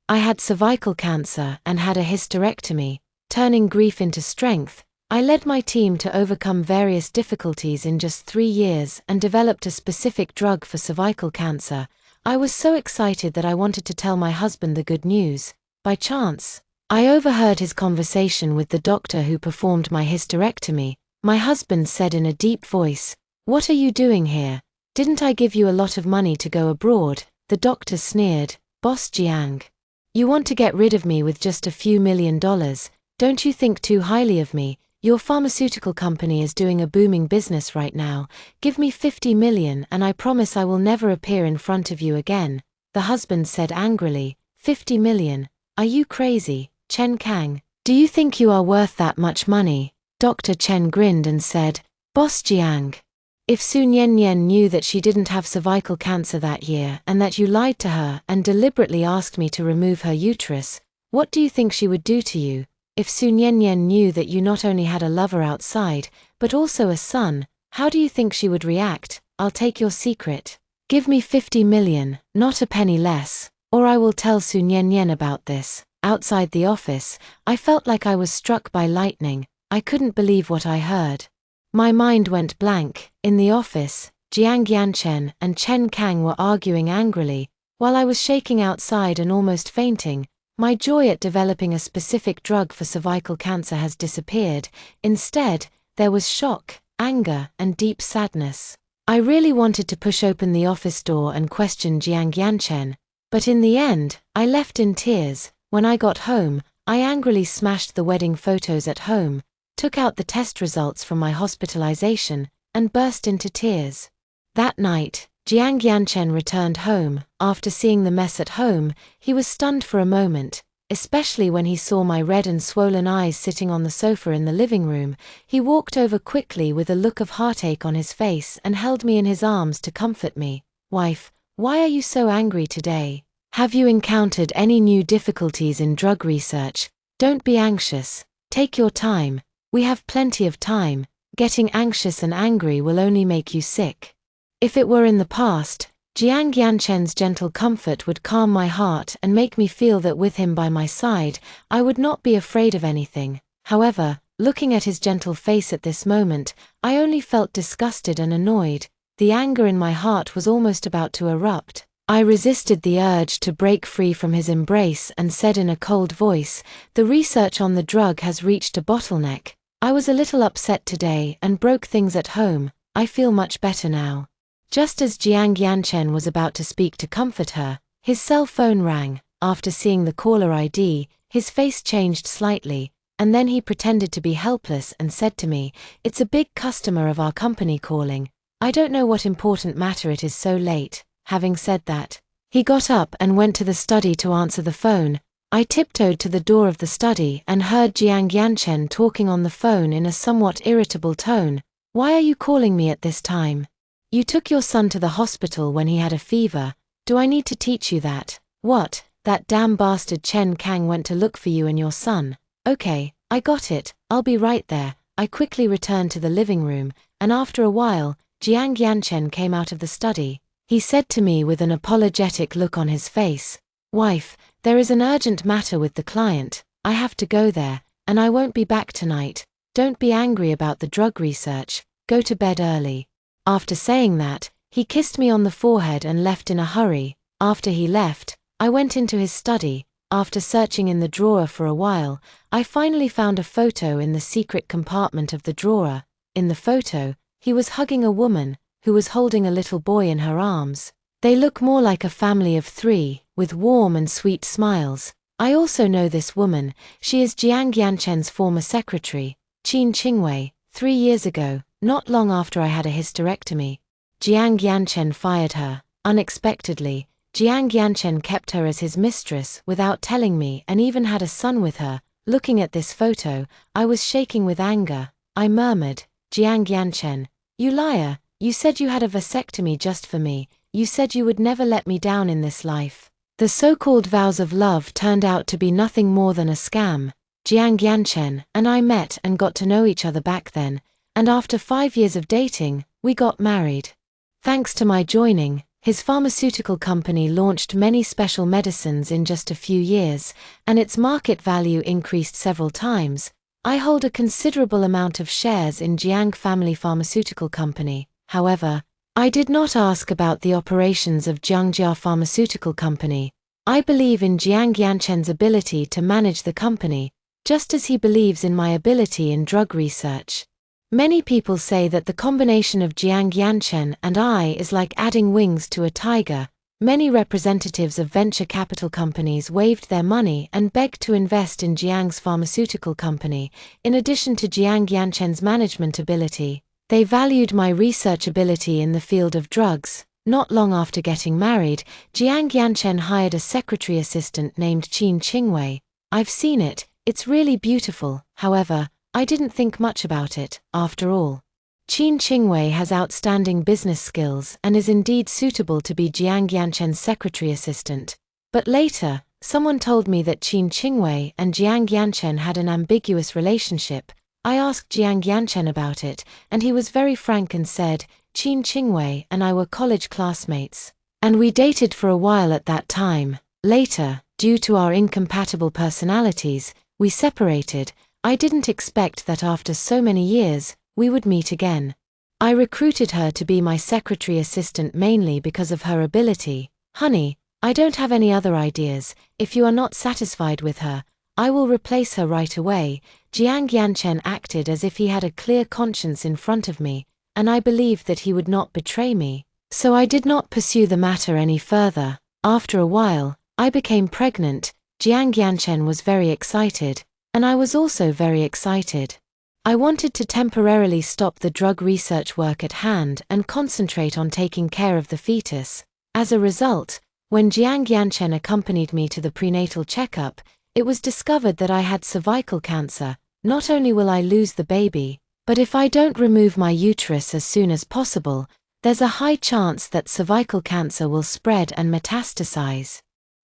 I had cervical cancer and had a hysterectomy. Turning grief into strength, I led my team to overcome various difficulties in just 3 years and developed a specific drug for cervical cancer. I was so excited that I wanted to tell my husband the good news. By chance, I overheard his conversation with the doctor who performed my hysterectomy. My husband said in a deep voice, "What are you doing here? Didn't I give you a lot of money to go abroad?" The doctor sneered, "Boss Jiang. You want to get rid of me with just a few $1,000,000. Don't you think too highly of me? Your pharmaceutical company is doing a booming business right now. Give me 50 million and I promise I will never appear in front of you again." The husband said angrily, 50 million? Are you crazy, Chen Kang? Do you think you are worth that much money? Dr. Chen grinned and said, "Boss Jiang, if Su Nian knew that she didn't have cervical cancer that year and that you lied to her and deliberately asked me to remove her uterus, what do you think she would do to you? If Su Nian knew that you not only had a lover outside, but also a son, how do you think she would react? I'll take your secret. Give me 50 million, not a penny less, or I will tell Su Nian about this." Outside the office, I felt like I was struck by lightning. I couldn't believe what I heard. My mind went blank. In the office, Jiang Yanchen and Chen Kang were arguing angrily, while I was shaking outside and almost fainting. My joy at developing a specific drug for cervical cancer has disappeared. Instead, there was shock, anger, and deep sadness. I really wanted to push open the office door and question Jiang Yanchen, but in the end, I left in tears. When I got home, I angrily smashed the wedding photos at home, took out the test results from my hospitalization, and burst into tears. That night, Jiang Yanchen returned home. After seeing the mess at home, he was stunned for a moment, especially when he saw my red and swollen eyes sitting on the sofa in the living room. He walked over quickly with a look of heartache on his face and held me in his arms to comfort me. "Wife, why are you so angry today? Have you encountered any new difficulties in drug research? Don't be anxious. Take your time. We have plenty of time. Getting anxious and angry will only make you sick." If it were in the past, Jiang Yanchen's gentle comfort would calm my heart and make me feel that with him by my side, I would not be afraid of anything. However, looking at his gentle face at this moment, I only felt disgusted and annoyed. The anger in my heart was almost about to erupt. I resisted the urge to break free from his embrace and said in a cold voice, "The research on the drug has reached a bottleneck. I was a little upset today and broke things at home. I feel much better now." Just as Jiang Yanchen was about to speak to comfort her, his cell phone rang. After seeing the caller ID, his face changed slightly, and then he pretended to be helpless and said to me, "It's a big customer of our company calling. I don't know what important matter it is so late." Having said that, he got up and went to the study to answer the phone. I tiptoed to the door of the study and heard Jiang Yanchen talking on the phone in a somewhat irritable tone. "Why are you calling me at this time? You took your son to the hospital when he had a fever. Do I need to teach you that? What? That damn bastard Chen Kang went to look for you and your son. Okay, I got it. I'll be right there." I quickly returned to the living room, and after a while, Jiang Yanchen came out of the study. He said to me with an apologetic look on his face, "Wife, there is an urgent matter with the client. I have to go there, and I won't be back tonight. Don't be angry about the drug research. Go to bed early." After saying that, he kissed me on the forehead and left in a hurry. After he left, I went into his study. After searching in the drawer for a while, I finally found a photo in the secret compartment of the drawer. In the photo, he was hugging a woman who was holding a little boy in her arms. They look more like a family of 3, with warm and sweet smiles. I also know this woman. She is Jiang Yanchen's former secretary, Qin Qingwei. 3 years ago, not long after I had a hysterectomy, Jiang Yanchen fired her. Unexpectedly, Jiang Yanchen kept her as his mistress without telling me and even had a son with her. Looking at this photo, I was shaking with anger. I murmured, "Jiang Yanchen, you liar, you said you had a vasectomy just for me. You said you would never let me down in this life." The so-called vows of love turned out to be nothing more than a scam. Jiang Yanchen and I met and got to know each other back then, and after 5 years of dating, we got married. Thanks to my joining, His pharmaceutical company launched many special medicines in just a few years, and its market value increased several times. I hold a considerable amount of shares in Jiang Family Pharmaceutical Company. However, I did not ask about the operations of Jiangjia Pharmaceutical Company. I believe in Jiang Yanchen's ability to manage the company, just as he believes in my ability in drug research. Many people say that the combination of Jiang Yanchen and I is like adding wings to a tiger. Many representatives of venture capital companies waved their money and begged to invest in Jiang's pharmaceutical company. In addition to Jiang Yanchen's management ability, they valued my research ability in the field of drugs. Not long after getting married, Jiang Yanchen hired a secretary assistant named Qin Qingwei. I've seen it, it's really beautiful. However, I didn't think much about it. After all, Qin Qingwei has outstanding business skills and is indeed suitable to be Jiang Yanchen's secretary assistant. But later, someone told me that Qin Qingwei and Jiang Yanchen had an ambiguous relationship. I asked Jiang Yanchen about it, and he was very frank and said, Qin Qingwei and I were college classmates, and we dated for a while at that time. Later, due to our incompatible personalities, we separated. I didn't expect that after so many years, we would meet again. I recruited her to be my secretary assistant mainly because of her ability. Honey, I don't have any other ideas. If you are not satisfied with her, I will replace her right away. Jiang Yanchen acted as if he had a clear conscience in front of me, and I believed that he would not betray me. So I did not pursue the matter any further. After a while, I became pregnant. Jiang Yanchen was very excited, and I was also very excited. I wanted to temporarily stop the drug research work at hand and concentrate on taking care of the fetus. As a result, when Jiang Yanchen accompanied me to the prenatal checkup, it was discovered that I had cervical cancer. Not only will I lose the baby, but if I don't remove my uterus as soon as possible, there's a high chance that cervical cancer will spread and metastasize.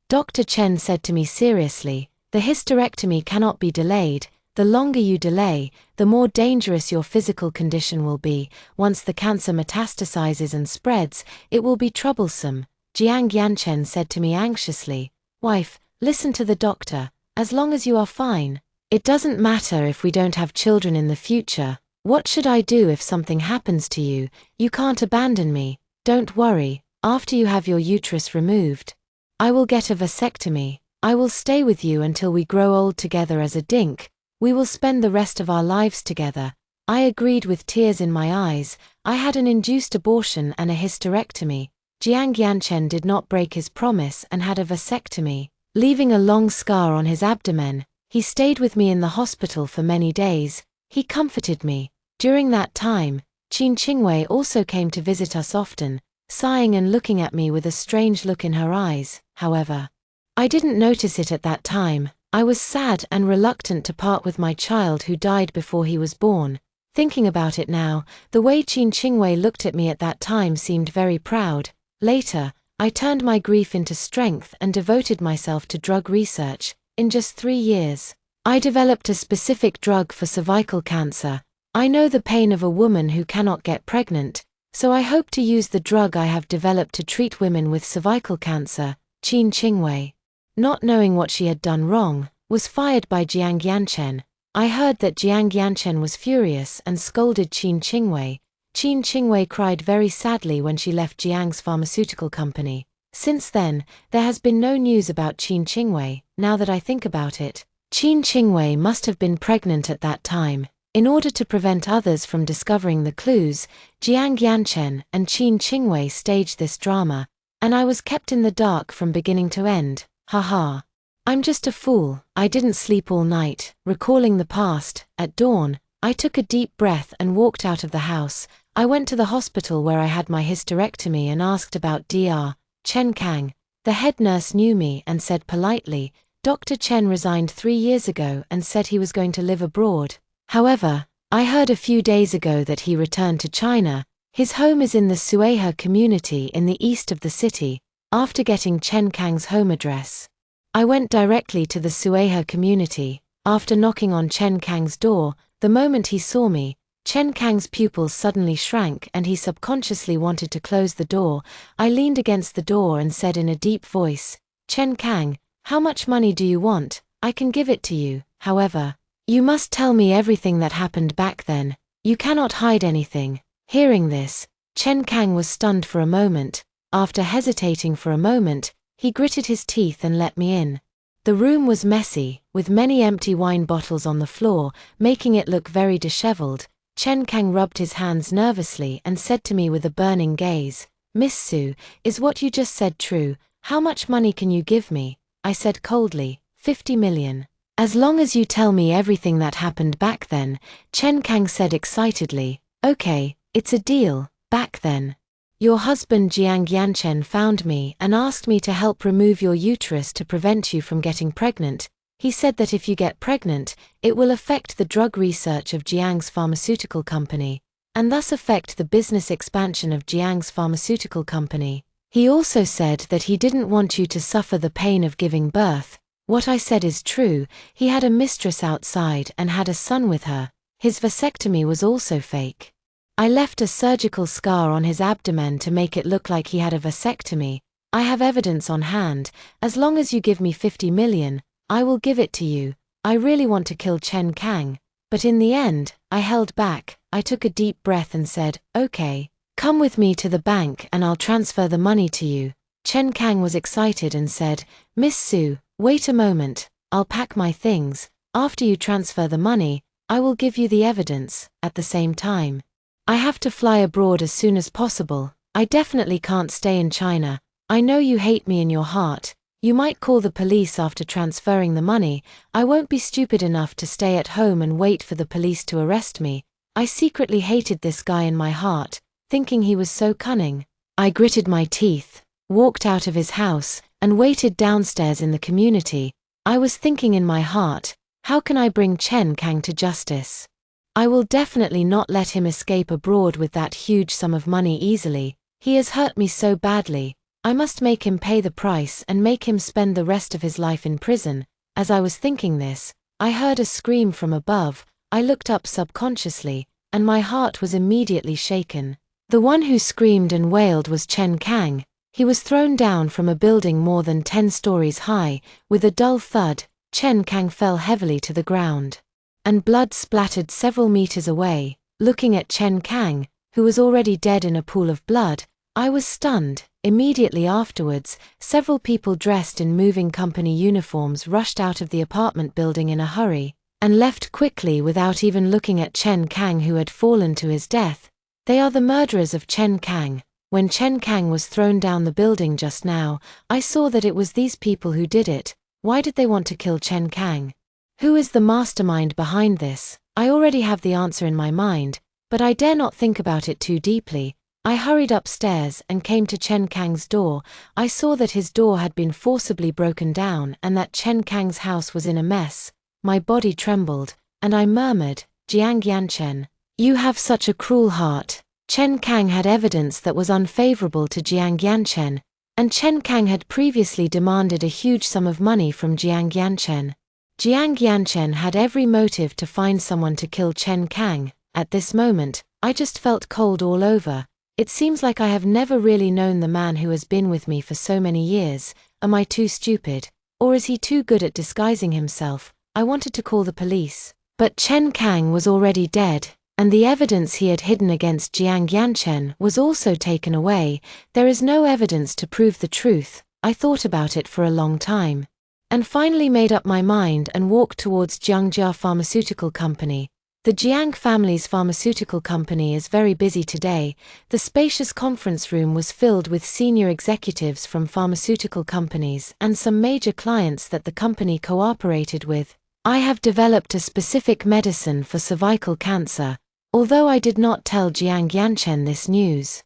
Dr. Chen said to me seriously, the hysterectomy cannot be delayed. The longer you delay, the more dangerous your physical condition will be. Once the cancer metastasizes and spreads, it will be troublesome. Jiang Yanchen said to me anxiously, Wife, listen to the doctor. As long as you are fine, it doesn't matter if we don't have children in the future. What should I do if something happens to you? You can't abandon me. Don't worry, after you have your uterus removed, I will get a vasectomy. I will stay with you until we grow old together as a dink. We will spend the rest of our lives together. I agreed with tears in my eyes. I had an induced abortion and a hysterectomy. Jiang Yanchen did not break his promise and had a vasectomy, leaving a long scar on his abdomen. He stayed with me in the hospital for many days. He comforted me. During that time, Qin Qingwei also came to visit us often, sighing and looking at me with a strange look in her eyes. However, I didn't notice it at that time. I was sad and reluctant to part with my child who died before he was born. Thinking about it now, the way Qin Qingwei looked at me at that time seemed very proud. Later, I turned my grief into strength and devoted myself to drug research. In just 3 years, I developed a specific drug for cervical cancer. I know the pain of a woman who cannot get pregnant, so I hope to use the drug I have developed to treat women with cervical cancer. Qin Qingwei, not knowing what she had done wrong, was fired by Jiang Yanchen. I heard that Jiang Yanchen was furious and scolded Qin Qingwei. Qin Qingwei cried very sadly when she left Jiang's pharmaceutical company. Since then, there has been no news about Qin Qingwei. Now that I think about it, Qin Qingwei must have been pregnant at that time. In order to prevent others from discovering the clues, Jiang Yanchen and Qin Qingwei staged this drama, and I was kept in the dark from beginning to end. Haha. I'm just a fool. I didn't sleep all night, recalling the past. At dawn, I took a deep breath and walked out of the house. I went to the hospital where I had my hysterectomy and asked about Dr. Chen Kang. The head nurse knew me and said politely, Dr. Chen resigned 3 years ago and said he was going to live abroad. However, I heard a few days ago that he returned to China. His home is in the Suihe community in the east of the city. After getting Chen Kang's home address, I went directly to the Suihe community. After knocking on Chen Kang's door, the moment he saw me, Chen Kang's pupils suddenly shrank and he subconsciously wanted to close the door. I leaned against the door and said in a deep voice, "Chen Kang, how much money do you want? I can give it to you, however, you must tell me everything that happened back then. You cannot hide anything." Hearing this, Chen Kang was stunned for a moment. After hesitating for a moment, he gritted his teeth and let me in. The room was messy, with many empty wine bottles on the floor, making it look very disheveled. Chen Kang rubbed his hands nervously and said to me with a burning gaze, "Miss Su, is what you just said true? How much money can you give me?" I said coldly, 50 million. "As long as you tell me everything that happened back then," Chen Kang said excitedly. "Okay, it's a deal. Back then, your husband Jiang Yanchen found me and asked me to help remove your uterus to prevent you from getting pregnant. He said that if you get pregnant, it will affect the drug research of Jiang's pharmaceutical company, and thus affect the business expansion of Jiang's pharmaceutical company. He also said that he didn't want you to suffer the pain of giving birth. What I said is true. He had a mistress outside and had a son with her. His vasectomy was also fake. I left a surgical scar on his abdomen to make it look like he had a vasectomy. I have evidence on hand. As long as you give me 50 million, I will give it to you. I really want to kill Chen Kang, but in the end, I held back. I took a deep breath and said, "Okay, come with me to the bank and I'll transfer the money to you." Chen Kang was excited and said, "Miss Su, wait a moment, I'll pack my things. After you transfer the money, I will give you the evidence. At the same time, I have to fly abroad as soon as possible. I definitely can't stay in China. I know you hate me in your heart. You might call the police after transferring the money. I won't be stupid enough to stay at home and wait for the police to arrest me." I secretly hated this guy in my heart, thinking he was so cunning. I gritted my teeth, walked out of his house, and waited downstairs in the community. I was thinking in my heart, how can I bring Chen Kang to justice? I will definitely not let him escape abroad with that huge sum of money easily. He has hurt me so badly. I must make him pay the price and make him spend the rest of his life in prison. As I was thinking this, I heard a scream from above. I looked up subconsciously, and my heart was immediately shaken. The one who screamed and wailed was Chen Kang. He was thrown down from a building more than 10 stories high. With a dull thud, Chen Kang fell heavily to the ground, and blood splattered several meters away. Looking at Chen Kang, who was already dead in a pool of blood, I was stunned. Immediately afterwards, several people dressed in moving company uniforms rushed out of the apartment building in a hurry, and left quickly without even looking at Chen Kang, who had fallen to his death. They are the murderers of Chen Kang. When Chen Kang was thrown down the building just now, I saw that it was these people who did it. Why did they want to kill Chen Kang? Who is the mastermind behind this? I already have the answer in my mind, but I dare not think about it too deeply. I hurried upstairs and came to Chen Kang's door. I saw that his door had been forcibly broken down and that Chen Kang's house was in a mess. My body trembled, and I murmured, "Jiang Yanchen, you have such a cruel heart." Chen Kang had evidence that was unfavorable to Jiang Yanchen, and Chen Kang had previously demanded a huge sum of money from Jiang Yanchen. Jiang Yanchen had every motive to find someone to kill Chen Kang. At this moment, I just felt cold all over. It seems like I have never really known the man who has been with me for so many years. Am I too stupid? Or is he too good at disguising himself? I wanted to call the police, but Chen Kang was already dead, and the evidence he had hidden against Jiang Yanchen was also taken away. There is no evidence to prove the truth. I thought about it for a long time, and finally made up my mind and walked towards Jiangjia Pharmaceutical Company. The Jiang family's pharmaceutical company is very busy today. The spacious conference room was filled with senior executives from pharmaceutical companies and some major clients that the company cooperated with. I have developed a specific medicine for cervical cancer, although I did not tell Jiang Yanchen this news.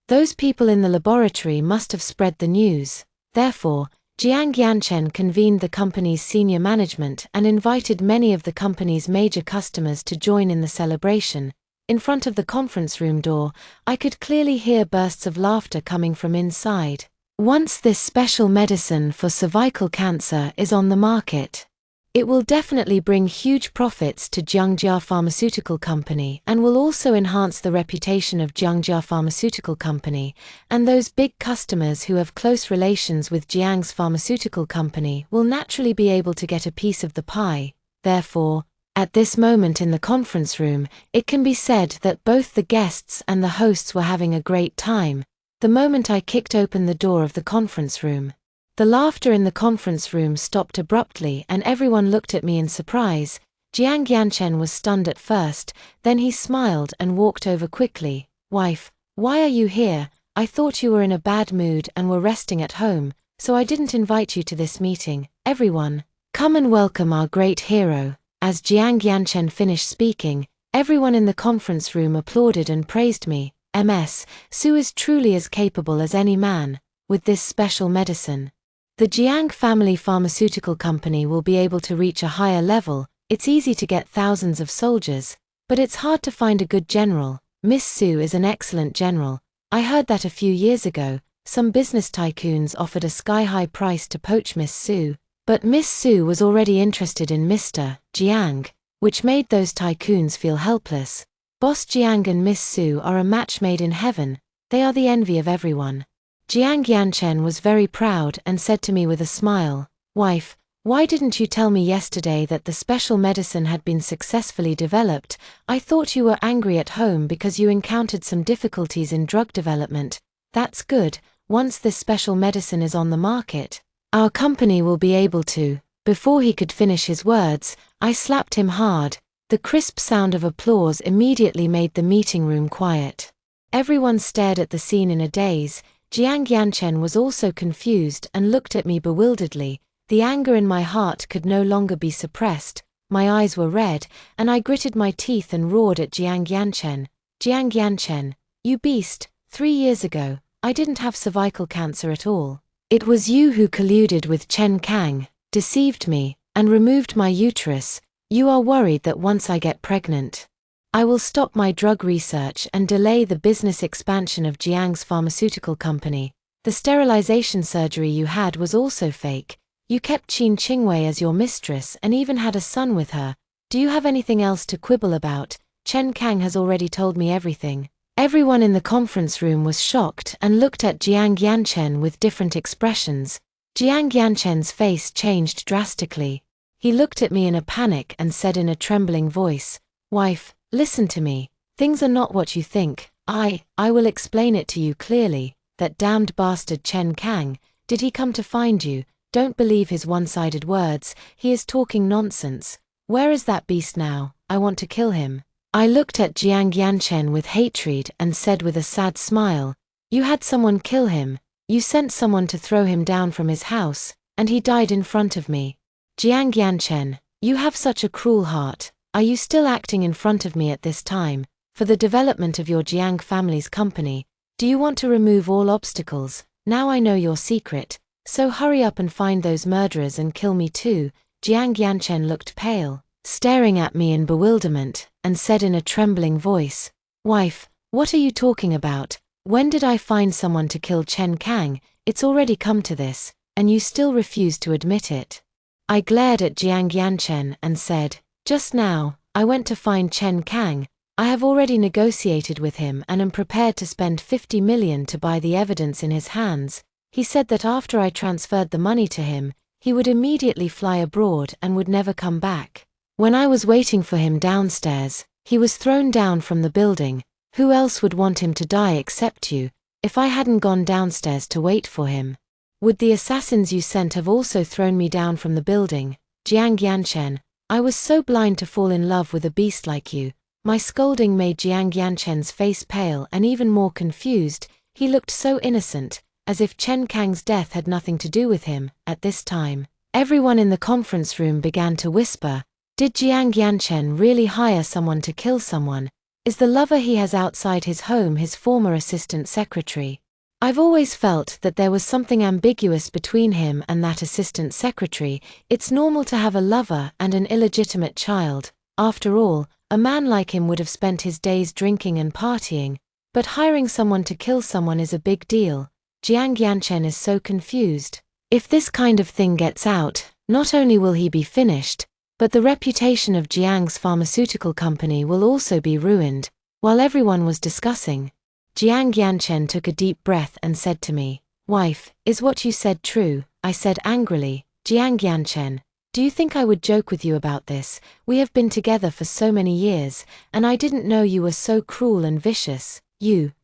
Those people in the laboratory must have spread the news. Therefore, Jiang Yanchen convened the company's senior management and invited many of the company's major customers to join in the celebration. In front of the conference room door, I could clearly hear bursts of laughter coming from inside. Once this special medicine for cervical cancer is on the market, It will definitely bring huge profits to Jiangjia Pharmaceutical Company and will also enhance the reputation of Jiangjia Pharmaceutical Company, and those big customers who have close relations with Jiang's pharmaceutical company will naturally be able to get a piece of the pie. Therefore, at this moment in the conference room, it can be said that both the guests and the hosts were having a great time. The moment I kicked open the door of the conference room, the laughter in the conference room stopped abruptly and everyone looked at me in surprise. Jiang Yanchen was stunned at first, then he smiled and walked over quickly. "Wife, why are you here? I thought you were in a bad mood and were resting at home, so I didn't invite you to this meeting. Everyone, come and welcome our great hero." As Jiang Yanchen finished speaking, everyone in the conference room applauded and praised me. Ms. Su is truly as capable as any man. With this special medicine, the Jiang family pharmaceutical company will be able to reach a higher level. It's easy to get thousands of soldiers, but it's hard to find a good general. Miss Su is an excellent general. I heard that a few years ago, some business tycoons offered a sky-high price to poach Miss Su, but Miss Su was already interested in Mr. Jiang, which made those tycoons feel helpless. Boss Jiang and Miss Su are a match made in heaven. They are the envy of everyone. Jiang Yanchen was very proud and said to me with a smile, "Wife, why didn't you tell me yesterday that the special medicine had been successfully developed? I thought you were angry at home because you encountered some difficulties in drug development. That's good. Once this special medicine is on the market, our company will be able to." Before he could finish his words, I slapped him hard. The crisp sound of applause immediately made the meeting room quiet. Everyone stared at the scene in a daze. Jiang Yanchen was also confused and looked at me bewilderedly. The anger in my heart could no longer be suppressed. My eyes were red, and I gritted my teeth and roared at Jiang Yanchen. "Jiang Yanchen, you beast! 3 years ago, I didn't have cervical cancer at all. It was you who colluded with Chen Kang, deceived me, and removed my uterus. You are worried that once I get pregnant, I will stop my drug research and delay the business expansion of Jiang's pharmaceutical company. The sterilization surgery you had was also fake. You kept Qin Qingwei as your mistress and even had a son with her. Do you have anything else to quibble about? Chen Kang has already told me everything." Everyone in the conference room was shocked and looked at Jiang Yanchen with different expressions. Jiang Yanchen's face changed drastically. He looked at me in a panic and said in a trembling voice, "Wife, listen to me. Things are not what you think. I will explain it to you clearly. That damned bastard Chen Kang, did he come to find you? Don't believe his one-sided words. He is talking nonsense. Where is that beast now? I want to kill him." I looked at Jiang Yanchen with hatred and said with a sad smile, "You had someone kill him. You sent someone to throw him down from his house, and he died in front of me. Jiang Yanchen, you have such a cruel heart. Are you still acting in front of me at this time, for the development of your Jiang family's company? Do you want to remove all obstacles? Now I know your secret, so hurry up and find those murderers and kill me too." Jiang Yanchen looked pale, staring at me in bewilderment, and said in a trembling voice, "Wife, what are you talking about? When did I find someone to kill Chen Kang? It's already come to this, and you still refuse to admit it." I glared at Jiang Yanchen and said, "Just now, I went to find Chen Kang. I have already negotiated with him and am prepared to spend 50 million to buy the evidence in his hands. He said that after I transferred the money to him, he would immediately fly abroad and would never come back. When I was waiting for him downstairs, he was thrown down from the building. Who else would want him to die except you? If I hadn't gone downstairs to wait for him, would the assassins you sent have also thrown me down from the building? Jiang Yanchen, I was so blind to fall in love with a beast like you." My scolding made Jiang Yanchen's face pale and even more confused. He looked so innocent, as if Chen Kang's death had nothing to do with him. At this time, everyone in the conference room began to whisper, "Did Jiang Yanchen really hire someone to kill someone? Is the lover he has outside his home his former assistant secretary? I've always felt that there was something ambiguous between him and that assistant secretary. It's normal to have a lover and an illegitimate child. After all, a man like him would have spent his days drinking and partying, but hiring someone to kill someone is a big deal." Jiang Yanchen is so confused. If this kind of thing gets out, Not only will he be finished, but the reputation of Jiang's pharmaceutical company will also be ruined. While everyone was discussing, Jiang Yanchen took a deep breath and said to me, "Wife, is what you said true?" I said angrily, "Jiang Yanchen, do you think I would joke with you about this? We have been together for so many years, and I didn't know you were so cruel and vicious."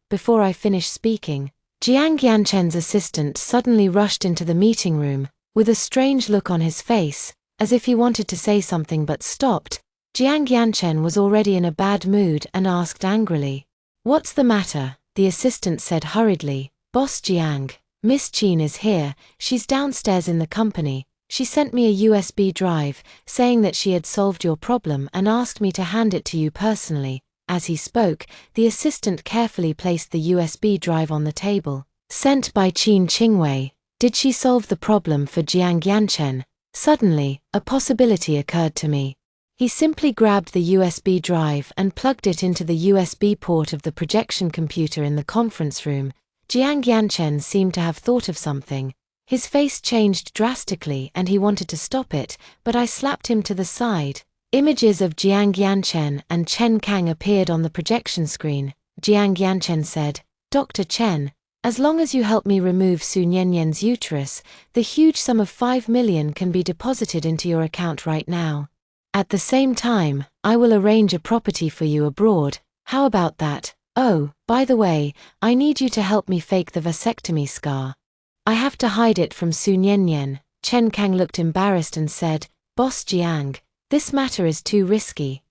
Before I finished speaking, Jiang Yanchen's assistant suddenly rushed into the meeting room, with a strange look on his face, as if he wanted to say something but stopped. Jiang Yanchen was already in a bad mood and asked angrily, "What's the matter?" The assistant said hurriedly, "Boss Jiang, Miss Qin is here, she's downstairs in the company. She sent me a USB drive, saying that she had solved your problem and asked me to hand it to you personally." As he spoke, the assistant carefully placed the USB drive on the table. Sent by Qin Qingwei. Did she solve the problem for Jiang Yanchen? Suddenly, a possibility occurred to me. He simply grabbed the USB drive and plugged it into the USB port of the projection computer in the conference room. Jiang Yanchen seemed to have thought of something. His face changed drastically and he wanted to stop it, but I slapped him to the side. Images of Jiang Yanchen and Chen Kang appeared on the projection screen. Jiang Yanchen said, "Dr. Chen, as long as you help me remove Su Nianyan's uterus, the huge sum of 5 million can be deposited into your account right now. At the same time, I will arrange a property for you abroad. How about that? Oh, by the way, I need you to help me fake the vasectomy scar. I have to hide it from Su Nianyan." Chen Kang looked embarrassed and said, "Boss Jiang, this matter is too risky.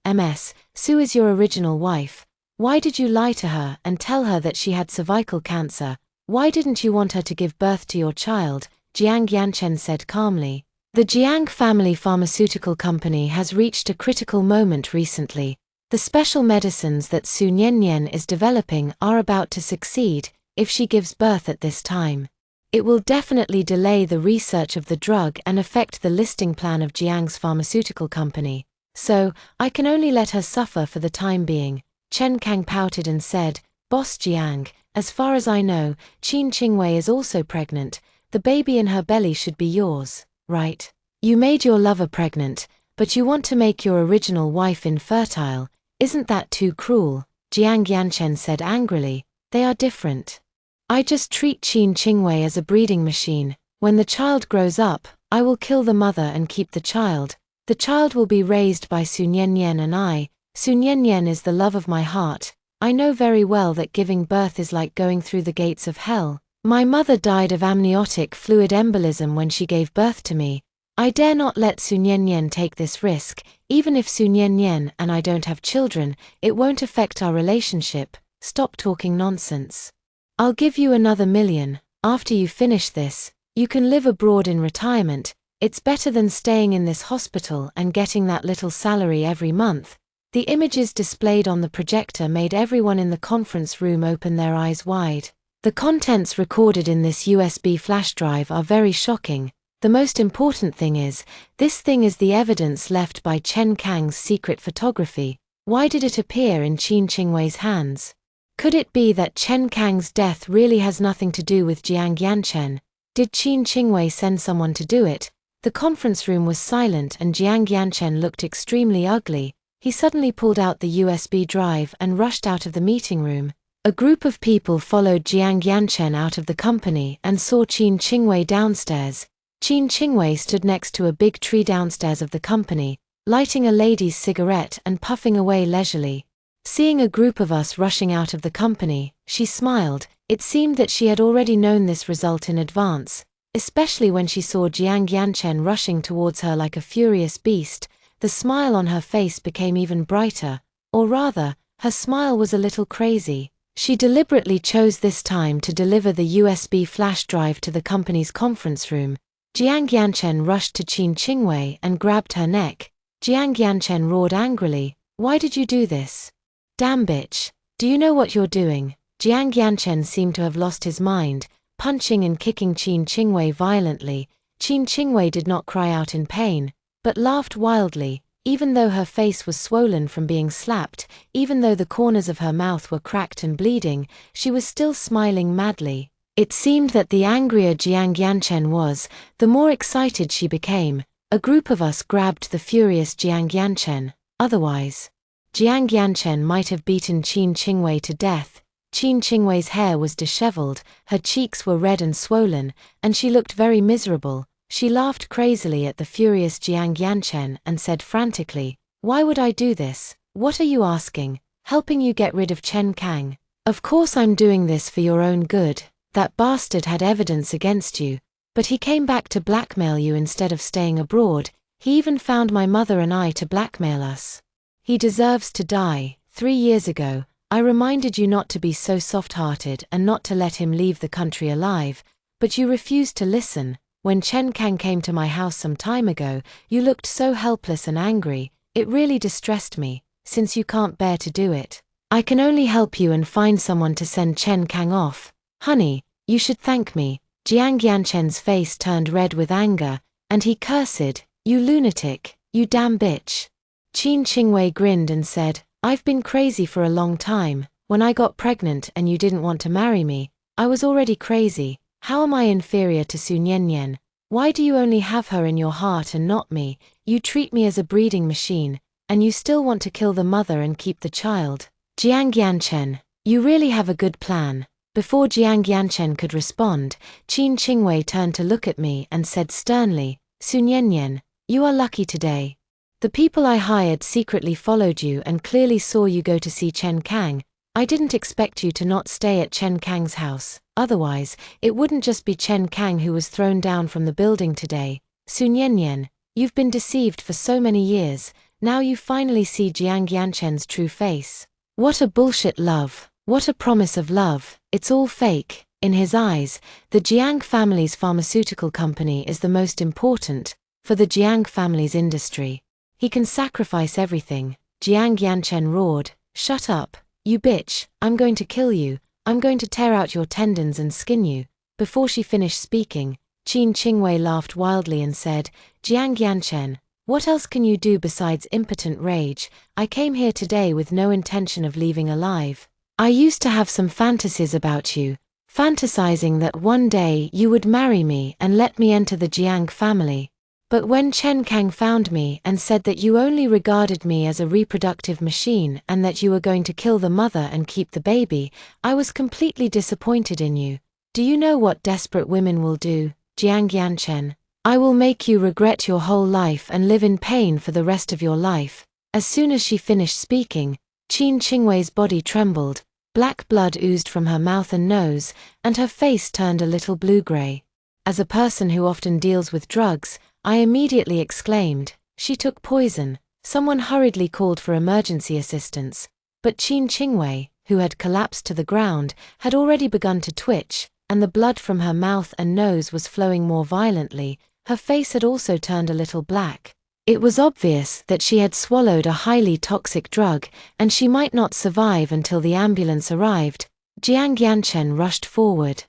Su is your original wife. Why did you lie to her and tell her that she had cervical cancer? Why didn't you want her to give birth to your child?" Jiang Yanchen said calmly. The Jiang family pharmaceutical company has reached a critical moment recently. The special medicines that Su Nianyan is developing are about to succeed. If she gives birth at this time, it will definitely delay the research of the drug and affect the listing plan of Jiang's pharmaceutical company. So, I can only let her suffer for the time being. Chen Kang pouted and said, "Boss Jiang, as far as I know, Qin Qingwei is also pregnant. The baby in her belly should be yours, right? You made your lover pregnant, but you want to make your original wife infertile. Isn't that too cruel?" Jiang Yanchen said angrily, "They are different. I just treat Qin Qingwei as a breeding machine. When the child grows up, I will kill the mother and keep the child. The child will be raised by Su Nianyan and I. Su Nianyan is the love of my heart. I know very well that giving birth is like going through the gates of hell. My mother died of amniotic fluid embolism when she gave birth to me. I dare not let Su Nianyan take this risk. Even if Su Nianyan and I don't have children, it won't affect our relationship. Stop talking nonsense. I'll give you another 1 million. After you finish this, you can live abroad in retirement. It's better than staying in this hospital and getting that little salary every month." The images displayed on the projector made everyone in the conference room open their eyes wide. The contents recorded in this USB flash drive are very shocking. The most important thing is, this thing is the evidence left by Chen Kang's secret photography. Why did it appear in Qin Qingwei's hands? Could it be that Chen Kang's death really has nothing to do with Jiang Yanchen? Did Qin Qingwei send someone to do it? The conference room was silent and Jiang Yanchen looked extremely ugly. He suddenly pulled out the USB drive and rushed out of the meeting room. A group of people followed Jiang Yanchen out of the company and saw Qin Qingwei downstairs. Qin Qingwei stood next to a big tree downstairs of the company, lighting a lady's cigarette and puffing away leisurely. Seeing a group of us rushing out of the company, she smiled. It seemed that she had already known this result in advance, especially when she saw Jiang Yanchen rushing towards her like a furious beast. The smile on her face became even brighter, or rather, her smile was a little crazy. She deliberately chose this time to deliver the USB flash drive to the company's conference room. Jiang Yanchen rushed to Qin Qingwei and grabbed her neck. Jiang Yanchen roared angrily, "Why did you do this? Damn bitch. Do you know what you're doing?" Jiang Yanchen seemed to have lost his mind, punching and kicking Qin Qingwei violently. Qin Qingwei did not cry out in pain, but laughed wildly, even though her face was swollen from being slapped, even though the corners of her mouth were cracked and bleeding, she was still smiling madly. It seemed that the angrier Jiang Yanchen was, the more excited she became. A group of us grabbed the furious Jiang Yanchen, otherwise Jiang Yanchen might have beaten Qin Qingwei to death. Qin Qingwei's hair was disheveled, her cheeks were red and swollen, and she looked very miserable. She laughed crazily at the furious Jiang Yanchen and said frantically, "Why would I do this? What are you asking? Helping you get rid of Chen Kang? Of course I'm doing this for your own good. That bastard had evidence against you, but he came back to blackmail you instead of staying abroad. He even found my mother and I to blackmail us. He deserves to die. 3 years ago, I reminded you not to be so soft-hearted and not to let him leave the country alive, but you refused to listen. When Chen Kang came to my house some time ago, you looked so helpless and angry. It really distressed me. Since you can't bear to do it, I can only help you and find someone to send Chen Kang off. Honey, you should thank me." Jiang Yanchen's face turned red with anger, and he cursed, "You lunatic, you damn bitch." Qin Qingwei grinned and said, "I've been crazy for a long time. When I got pregnant and you didn't want to marry me, I was already crazy. How am I inferior to Su Niannian? Why do you only have her in your heart and not me? You treat me as a breeding machine, and you still want to kill the mother and keep the child. Jiang Yanchen, you really have a good plan." Before Jiang Yanchen could respond, Qin Qingwei turned to look at me and said sternly, "Su Niannian, you are lucky today. The people I hired secretly followed you and clearly saw you go to see Chen Kang. I didn't expect you to not stay at Chen Kang's house, otherwise, it wouldn't just be Chen Kang who was thrown down from the building today. Su Niannian, you've been deceived for so many years, now you finally see Jiang Yanchen's true face. What a bullshit love, what a promise of love, it's all fake." In his eyes, the Jiang family's pharmaceutical company is the most important for the Jiang family's industry. He can sacrifice everything. Jiang Yanchen roared, "Shut up, you bitch, I'm going to kill you, I'm going to tear out your tendons and skin you." Before she finished speaking, Qin Qingwei laughed wildly and said, "Jiang Yanchen, what else can you do besides impotent rage? I came here today with no intention of leaving alive. I used to have some fantasies about you, fantasizing that one day you would marry me and let me enter the Jiang family. But when Chen Kang found me and said that you only regarded me as a reproductive machine and that you were going to kill the mother and keep the baby, I was completely disappointed in you. Do you know what desperate women will do, Jiang Yanchen? I will make you regret your whole life and live in pain for the rest of your life." As soon as she finished speaking, Qin Qingwei's body trembled, black blood oozed from her mouth and nose, and her face turned a little blue-gray. As a person who often deals with drugs, I immediately exclaimed, "She took poison." Someone hurriedly called for emergency assistance, but Qin Qingwei, who had collapsed to the ground, had already begun to twitch, and the blood from her mouth and nose was flowing more violently. Her face had also turned a little black. It was obvious that she had swallowed a highly toxic drug, and she might not survive until the ambulance arrived. Jiang Yanchen rushed forward,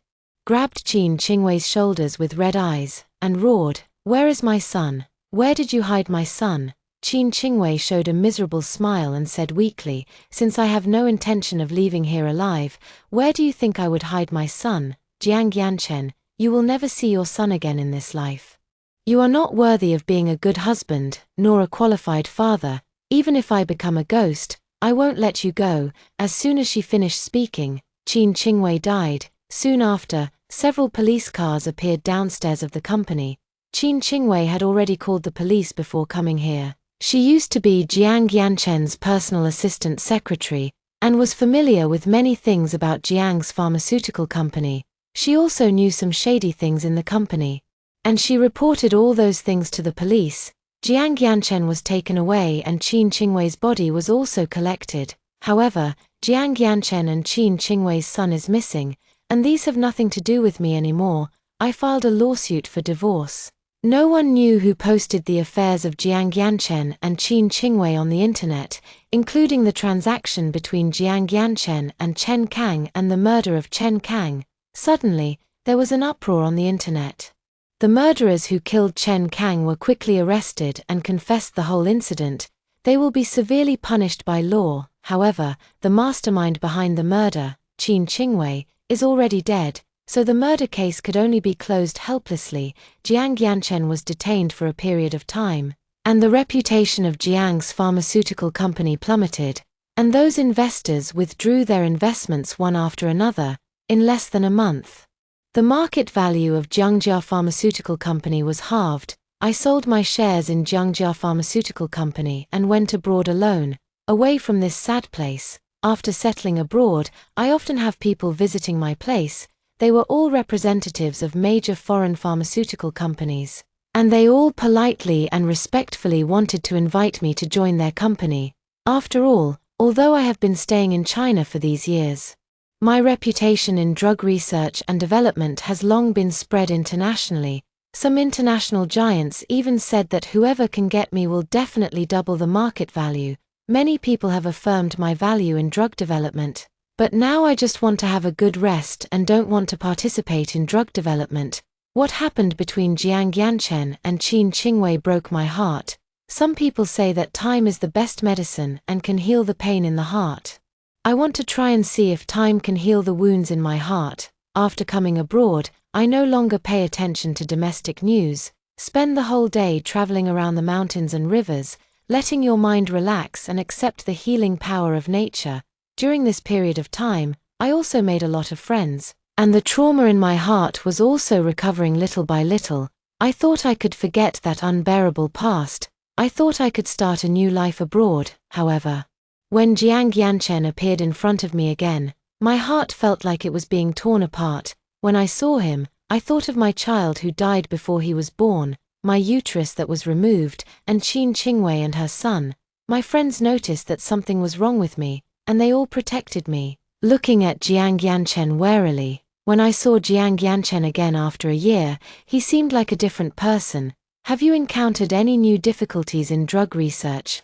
grabbed Qin Qingwei's shoulders with red eyes, and roared, "Where is my son? Where did you hide my son?" Qin Qingwei showed a miserable smile and said weakly, "Since I have no intention of leaving here alive, where do you think I would hide my son? Jiang Yanchen, you will never see your son again in this life. You are not worthy of being a good husband, nor a qualified father. Even if I become a ghost, I won't let you go." As soon as she finished speaking, Qin Qingwei died. Soon after, several police cars appeared downstairs of the company. Qin Qingwei had already called the police before coming here. She used to be Jiang Yanchen's personal assistant secretary, and was familiar with many things about Jiang's pharmaceutical company. She also knew some shady things in the company, and she reported all those things to the police. Jiang Yanchen was taken away and Qin Qingwei's body was also collected. However, Jiang Yanchen and Qin Qingwei's son is missing, and these have nothing to do with me anymore. I filed a lawsuit for divorce. No one knew who posted the affairs of Jiang Yanchen and Qin Qingwei on the internet, including the transaction between Jiang Yanchen and Chen Kang and the murder of Chen Kang. Suddenly, there was an uproar on the internet. The murderers who killed Chen Kang were quickly arrested and confessed the whole incident. They will be severely punished by law. However, the mastermind behind the murder, Qin Qingwei, is already dead. so the murder case could only be closed helplessly. Jiang Yanchen was detained for a period of time, and the reputation of Jiang's pharmaceutical company plummeted, and those investors withdrew their investments one after another, in less than a month. The market value of Jiangjia Pharmaceutical Company was halved. I sold my shares in Jiangjia Pharmaceutical Company and went abroad alone, away from this sad place. After settling abroad, I often have people visiting my place. They were all representatives of major foreign pharmaceutical companies, and they all politely and respectfully wanted to invite me to join their company. After all, although I have been staying in China for these years, my reputation in drug research and development has long been spread internationally. Some international giants even said that whoever can get me will definitely double the market value. Many people have affirmed my value in drug development, but now I just want to have a good rest and don't want to participate in drug development. What happened between Jiang Yanchen and Qin Qingwei broke my heart. Some people say that time is the best medicine and can heal the pain in the heart. I want to try and see if time can heal the wounds in my heart. After coming abroad, I no longer pay attention to domestic news, spend the whole day traveling around the mountains and rivers, letting your mind relax and accept the healing power of nature. During this period of time, I also made a lot of friends, and the trauma in my heart was also recovering little by little. I thought I could forget that unbearable past. I thought I could start a new life abroad. However, when Jiang Yanchen appeared in front of me again, my heart felt like it was being torn apart. When I saw him, I thought of my child who died before he was born, my uterus that was removed, and Qin Qingwei and her son. My friends noticed that something was wrong with me, and they all protected me. Looking at Jiang Yanchen warily, when I saw Jiang Yanchen again after a year, he seemed like a different person. Have you encountered any new difficulties in drug research?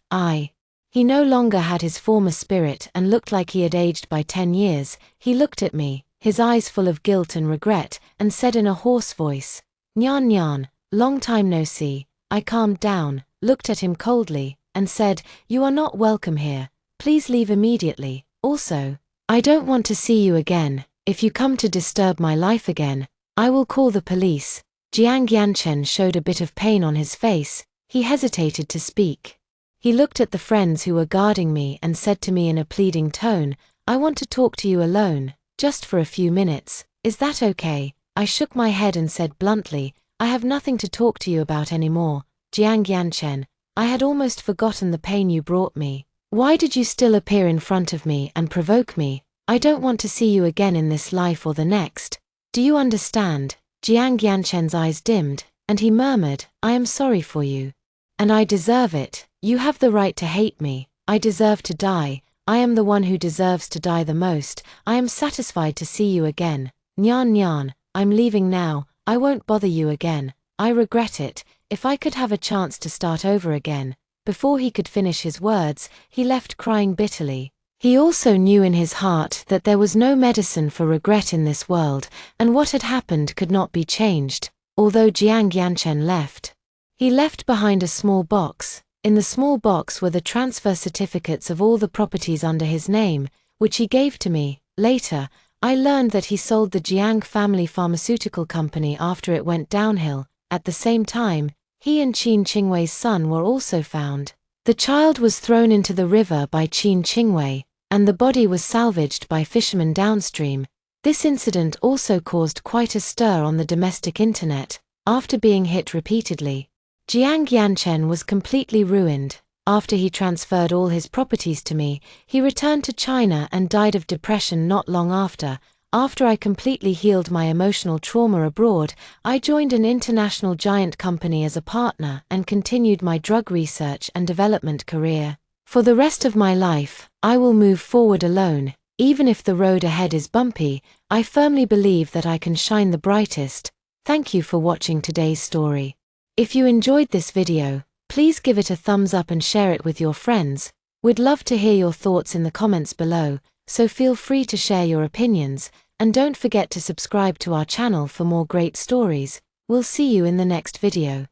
He no longer had his former spirit and looked like he had aged by 10 years. He looked at me, his eyes full of guilt and regret, and said in a hoarse voice, "Nyan Nyan, long time no see." I calmed down, looked at him coldly, and said, "You are not welcome here. Please leave immediately. Also, I don't want to see you again. If you come to disturb my life again, I will call the police." Jiang Yanchen showed a bit of pain on his face. He hesitated to speak. He looked at the friends who were guarding me and said to me in a pleading tone, "I want to talk to you alone, just for a few minutes. Is that okay?" I shook my head and said bluntly, "I have nothing to talk to you about anymore, Jiang Yanchen. I had almost forgotten the pain you brought me. Why did you still appear in front of me and provoke me? I don't want to see you again in this life or the next. Do you understand?" Jiang Yanchen's eyes dimmed, and he murmured, "I am sorry for you. And I deserve it. You have the right to hate me. I deserve to die. I am the one who deserves to die the most. I am satisfied to see you again. Nyan Nyan, I'm leaving now. I won't bother you again. I regret it. If I could have a chance to start over again." Before he could finish his words, he left crying bitterly. He also knew in his heart that there was no medicine for regret in this world, and what had happened could not be changed. Although Jiang Yanchen left, he left behind a small box. In the small box were the transfer certificates of all the properties under his name, which he gave to me. Later, I learned that he sold the Jiang family pharmaceutical company after it went downhill. At the same time, he and Qin Qingwei's son were also found. The child was thrown into the river by Qin Qingwei, and the body was salvaged by fishermen downstream. This incident also caused quite a stir on the domestic internet. After being hit repeatedly, Jiang Yanchen was completely ruined. After he transferred all his properties to me, he returned to China and died of depression not long after. After I completely healed my emotional trauma abroad, I joined an international giant company as a partner and continued my drug research and development career. For the rest of my life, I will move forward alone. Even if the road ahead is bumpy, I firmly believe that I can shine the brightest. Thank you for watching today's story. If you enjoyed this video, please give it a thumbs up and share it with your friends. We'd love to hear your thoughts in the comments below, so feel free to share your opinions, and don't forget to subscribe to our channel for more great stories. We'll see you in the next video.